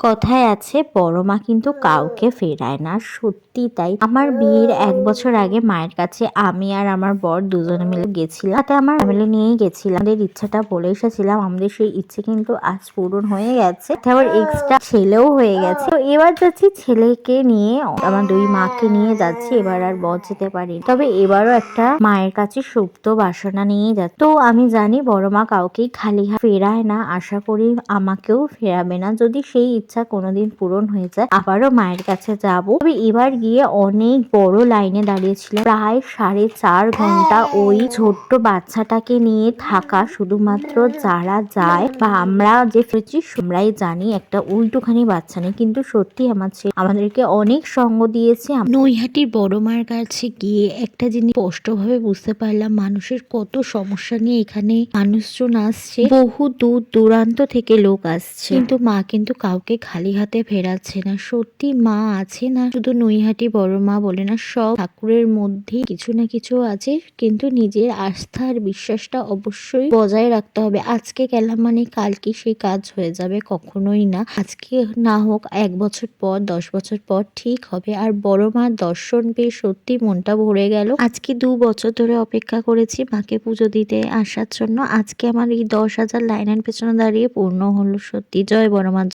কথায় আছে বড় মা কিন্তু কাউকে ফেরায় না, সত্যি তাই। আমার বিয়ের 1 বছর আগে মায়ের কাছে আমি আর আমার বর দুজনে মিলে গেছিলাম, তাতে আমার ফ্যামিলি নিয়েই গেছিলাম। আমাদের ইচ্ছাটা বলে এসেছিলাম, আমাদের সেই ইচ্ছে কিন্তু আজ পূরণ হয়ে গেছে, আবার এক্সট্রা ছেলেও হয়ে গেছে। তো এবার যাচ্ছি ছেলেকে নিয়ে, আমার 2 মাকে নিয়ে যাচ্ছি। এবার আর বর যেতে পারি, তবে এবারও একটা মায়ের কাছে সুপ্ত বাসনা নিয়ে যাচ্ছি। তো আমি জানি বড় মা কাউকেই খালি হাতে ফেরায় না, আশা করি আমাকেও ফেরাবে না। যদি সেই ইচ্ছা কোনোদিন পূরণ হয়ে যায়, আবারও মায়ের কাছে যাব। তবে এবার গিয়ে অনেক বড় লাইনে দাঁড়িয়েছিল, প্রায় 4.5 ঘন্টা ওই ছোট্ট বাচ্চাটাকে নিয়ে থাকা। শুধুমাত্র যারা যায় বা আমরা যে ফিরেছি আমরাই জানি একটা উল্টোখানি বাচ্চা নেই, কিন্তু সত্যি আমাদেরকে অনেক সঙ্গ দিয়েছে। নৈহাটির বড় মার কাছে গিয়ে একটা জিনিস স্পষ্টভাবে বুঝতে পারলাম, মানুষের কত সমস্যা নিয়ে এখানে মানুষজন আসছে, বহু দূর দূরান্ত থেকে লোক আসছে, কিন্তু মা কিন্তু কাউকে খালি হাতে ফেরাচ্ছে না। সত্যি মা আছে না, শুধু নৈহাটি বড় মা বলে না, সব ঠাকুরের মধ্যে কিছু না কিছু আছে, কিন্তু নিজের আস্থা আর বিশ্বাসটা অবশ্যই বজায় রাখতে হবে। আজকে গেলাম মানে কালকে সেই কাজ হয়ে যাবে, কখনোই না। আজকে না হোক 1 বছর পর, 10 বছর পর ঠিক হবে। আর বড় মার দর্শন পেয়ে সত্যি মনটা ভরে গেল। আজকে 2 বছর ধরে অপেক্ষা করেছি মাকে পুজো দিতে আসার জন্য। আজকে আমার এই 10,000 লাইনের পেছনে দাঁড়িয়ে পূর্ণ হলো। সত্যি জয় বড় মা।